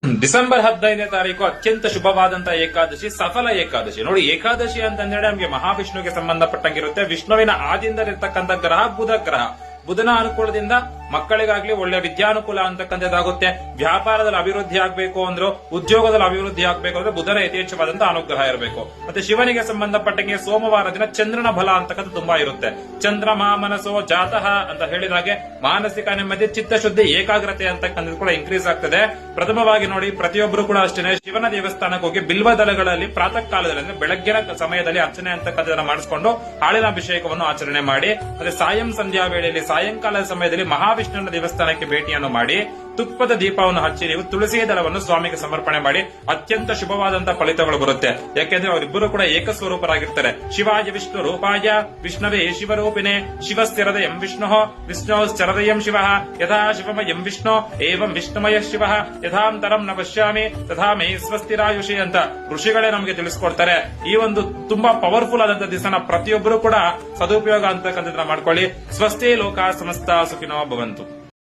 December 15ನೇ ತಾರೀಕು ಅತ್ಯಂತ ಶುಭವಾದಂತಹ ಏಕಾದಶಿ, ಸಫಲ ಏಕಾದಶಿ. ನೋಡಿ, ಏಕಾದಶಿ ಅಂತಂದ್ರೆ ನಮಗೆ ಮಹಾವಿಷ್ಣುವಿಗೆ ಸಂಬಂಧಪಟ್ಟಂಗಿರುತ್ತೆ. ವಿಷ್ಣುವಿನ ಆದಿಯಿಂದಲಿರ್ತಕ್ಕಂಥ ಗ್ರಹ ಬುಧ ಗ್ರಹ. ಬುಧನ ಅನುಕೂಲದಿಂದ ಮಕ್ಕಳಿಗಾಗ್ಲಿ ಒಳ್ಳೆ ವಿದ್ಯಾನುಕೂಲ ಅಂತಕ್ಕಂಥದ್ದಾಗುತ್ತೆ. ವ್ಯಾಪಾರದಲ್ಲಿ ಅಭಿವೃದ್ಧಿ ಆಗ್ಬೇಕು ಅಂದ್ರು, ಉದ್ಯೋಗದಲ್ಲಿ ಅಭಿವೃದ್ಧಿ ಆಗ್ಬೇಕು ಅಂದ್ರೆ ಬುಧನ ಯಥೇಚ್ಛವಾದಂತಹ ಅನುಗ್ರಹ ಇರಬೇಕು. ಮತ್ತೆ ಶಿವನಿಗೆ ಸಂಬಂಧಪಟ್ಟಂಗೆ ಸೋಮವಾರ ದಿನ ಚಂದ್ರನ ಬಲ ಅಂತಕ್ಕಂಥ ತುಂಬಾ ಇರುತ್ತೆ. ಚಂದ್ರಮ ಮನಸ್ಸೋ ಜಾತಃ ಅಂತ ಹೇಳಿದಾಗೆ ಮಾನಸಿಕ ನೆಮ್ಮದಿ, ಚಿತ್ತಶುದ್ಧಿ, ಏಕಾಗ್ರತೆ ಅಂತಕ್ಕಂಥದ್ದು ಕೂಡ ಇನ್ಕ್ರೀಸ್ ಆಗ್ತದೆ. ಪ್ರಥಮವಾಗಿ ನೋಡಿ, ಪ್ರತಿಯೊಬ್ಬರು ಕೂಡ ಅಷ್ಟೇ ಶಿವನ ದೇವಸ್ಥಾನಕ್ಕೆ ಹೋಗಿ ಬಿಲ್ವ ದಳಗಳಲ್ಲಿ ಪ್ರಾತಃ ಕಾಲದಲ್ಲಿ ಅಂದ್ರೆ ಬೆಳಗ್ಗಿನ ಸಮಯದಲ್ಲಿ ಅರ್ಚನೆ ಅಂತಕ್ಕಂಥದನ್ನ ಮಾಡಿಸಿಕೊಂಡು ಹಾಲಿನ ಅಭಿಷೇಕವನ್ನು ಆಚರಣೆ ಮಾಡಿ, ಮತ್ತೆ ಸಾಯಂ ಸಂಧ್ಯಾ ವೇಳೆಯಲ್ಲಿ ಸಾಯಂಕಾಲದ ಸಮಯದಲ್ಲಿ ಮಹಾವಿಷ್ಣುವಿನ ದೇವಸ್ಥಾನಕ್ಕೆ ಭೇಟಿಯನ್ನು ಮಾಡಿ ತುಪ್ಪದ ದೀಪವನ್ನು ಹಚ್ಚಿ ನೀವು ತುಳಸಿ ದಳವನ್ನು ಸ್ವಾಮಿಗೆ ಸಮರ್ಪಣೆ ಮಾಡಿ ಅತ್ಯಂತ ಶುಭವಾದಂತಹ ಫಲಿತಗಳು ಬರುತ್ತೆ. ಯಾಕೆಂದ್ರೆ ಅವರಿಬ್ಬರು ಕೂಡ ಏಕಸ್ವರೂಪರಾಗಿರ್ತಾರೆ. ಶಿವಾಯ ವಿಷ್ಣು ರೂಪಾಯ ವಿಷ್ಣವೇ ಶಿವರೂಪಿಣೆ ಶಿವಸ್ಥಿರದಯಂ ವಿಷ್ಣು ವಿಷ್ಣುಶ್ಚರದಯಂ ಶಿವ ಯಥಾ ಶಿವಮಯಂ ವಿಷ್ಣು ಏವಂ ವಿಷ್ಣುಮಯ ಶಿವ ಯಥಾಂತರಂ ನ ಪಶ್ಯಾಮಿ ತಥಾ ಮೇ ಸ್ವಸ್ಥಿರಾಯುಷಿ ಅಂತ ಋಷಿಗಳೇ ನಮಗೆ ತಿಳಿಸ್ಕೊಡ್ತಾರೆ. ಈ ಒಂದು ತುಂಬಾ ಪವರ್ಫುಲ್ ಆದಂತಹ ದಿವಸನ ಪ್ರತಿಯೊಬ್ಬರು ಕೂಡ ಸದುಪಯೋಗ ಅಂತಕ್ಕಂಥದ್ದನ್ನ ಮಾಡ್ಕೊಳ್ಳಿ. ಸ್ವಸ್ತಿ ಲೋಕ ಸಮಸ್ತ ಸುಖಿನೋ ಭವಂತು.